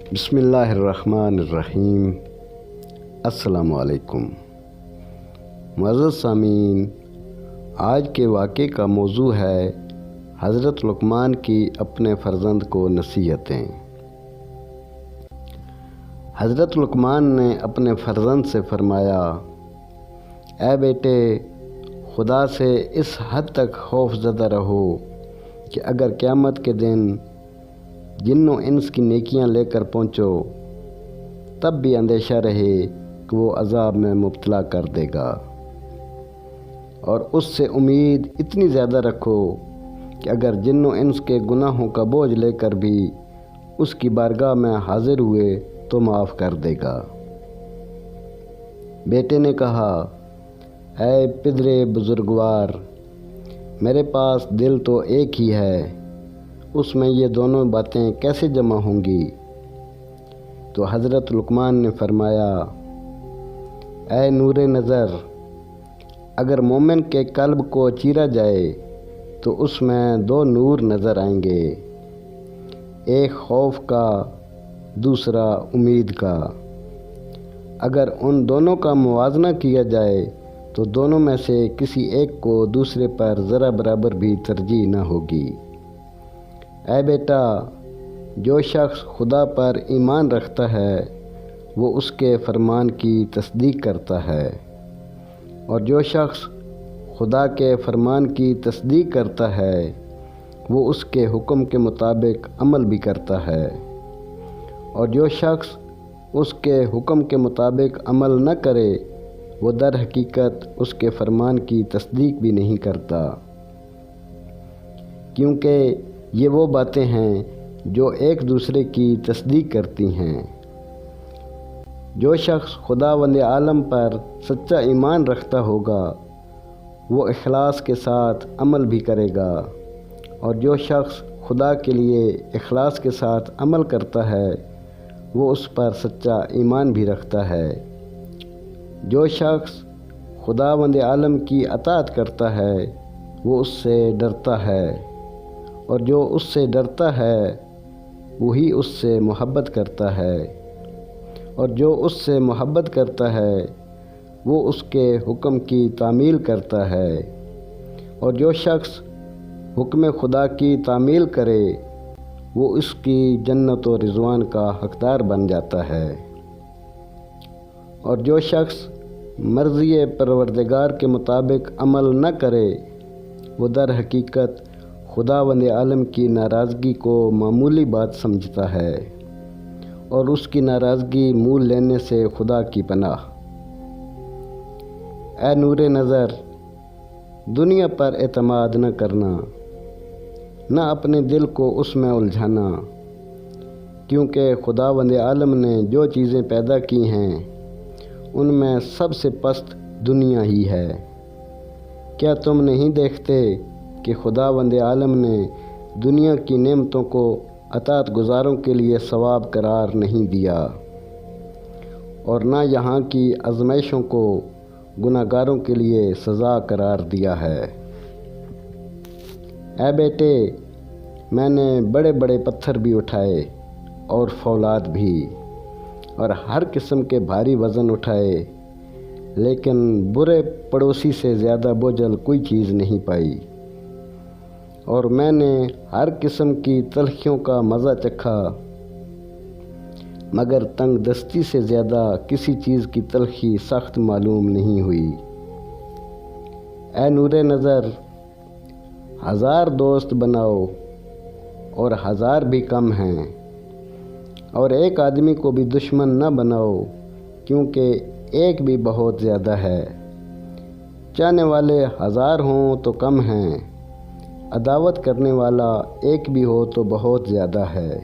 بسم اللہ الرحمن الرحیم۔ السلام علیکم معزز سامعین، آج کے واقعے کا موضوع ہے حضرت لقمان کی اپنے فرزند کو نصیحتیں۔ حضرت لقمان نے اپنے فرزند سے فرمایا، اے بیٹے، خدا سے اس حد تک خوف زدہ رہو کہ اگر قیامت کے دن جن و انس کی نیکیاں لے کر پہنچو تب بھی اندیشہ رہے کہ وہ عذاب میں مبتلا کر دے گا، اور اس سے امید اتنی زیادہ رکھو کہ اگر جن و انس کے گناہوں کا بوجھ لے کر بھی اس کی بارگاہ میں حاضر ہوئے تو معاف کر دے گا۔ بیٹے نے کہا، اے پدرے بزرگوار، میرے پاس دل تو ایک ہی ہے، اس میں یہ دونوں باتیں کیسے جمع ہوں گی؟ تو حضرت لقمان نے فرمایا، اے نور نظر، اگر مومن کے قلب کو چیرا جائے تو اس میں دو نور نظر آئیں گے، ایک خوف کا، دوسرا امید کا۔ اگر ان دونوں کا موازنہ کیا جائے تو دونوں میں سے کسی ایک کو دوسرے پر ذرا برابر بھی ترجیح نہ ہوگی۔ اے بیٹا، جو شخص خدا پر ایمان رکھتا ہے وہ اس کے فرمان کی تصدیق کرتا ہے، اور جو شخص خدا کے فرمان کی تصدیق کرتا ہے وہ اس کے حکم کے مطابق عمل بھی کرتا ہے، اور جو شخص اس کے حکم کے مطابق عمل نہ کرے وہ در حقیقت اس کے فرمان کی تصدیق بھی نہیں کرتا، کیونکہ یہ وہ باتیں ہیں جو ایک دوسرے کی تصدیق کرتی ہیں۔ جو شخص خداوند عالم پر سچا ایمان رکھتا ہوگا وہ اخلاص کے ساتھ عمل بھی کرے گا، اور جو شخص خدا کے لیے اخلاص کے ساتھ عمل کرتا ہے وہ اس پر سچا ایمان بھی رکھتا ہے۔ جو شخص خداوند عالم کی اطاعت کرتا ہے وہ اس سے ڈرتا ہے، اور جو اس سے ڈرتا ہے وہی اس سے محبت کرتا ہے، اور جو اس سے محبت کرتا ہے وہ اس کے حکم کی تعمیل کرتا ہے، اور جو شخص حکم خدا کی تعمیل کرے وہ اس کی جنت و رضوان کا حقدار بن جاتا ہے، اور جو شخص مرضی پروردگار کے مطابق عمل نہ کرے وہ در حقیقت خداوند عالم کی ناراضگی کو معمولی بات سمجھتا ہے، اور اس کی ناراضگی مول لینے سے خدا کی پناہ۔ اے نور نظر، دنیا پر اعتماد نہ کرنا، نہ اپنے دل کو اس میں الجھانا، کیونکہ خداوند عالم نے جو چیزیں پیدا کی ہیں ان میں سب سے پست دنیا ہی ہے۔ کیا تم نہیں دیکھتے کہ خداوند عالم نے دنیا کی نعمتوں کو اطاعت گزاروں کے لیے ثواب قرار نہیں دیا، اور نہ یہاں کی آزمائشوں کو گناہ گاروں کے لیے سزا قرار دیا ہے؟ اے بیٹے، میں نے بڑے بڑے پتھر بھی اٹھائے اور فولاد بھی، اور ہر قسم کے بھاری وزن اٹھائے، لیکن برے پڑوسی سے زیادہ بوجھل کوئی چیز نہیں پائی، اور میں نے ہر قسم کی تلخیوں کا مزہ چکھا، مگر تنگ دستی سے زیادہ کسی چیز کی تلخی سخت معلوم نہیں ہوئی۔ اے نور نظر، 1000 دوست بناؤ اور 1000 بھی کم ہیں، اور ایک آدمی کو بھی دشمن نہ بناؤ کیونکہ ایک بھی بہت زیادہ ہے۔ چاہنے والے 1000 ہوں تو کم ہیں، عداوت کرنے والا ایک بھی ہو تو بہت زیادہ ہے۔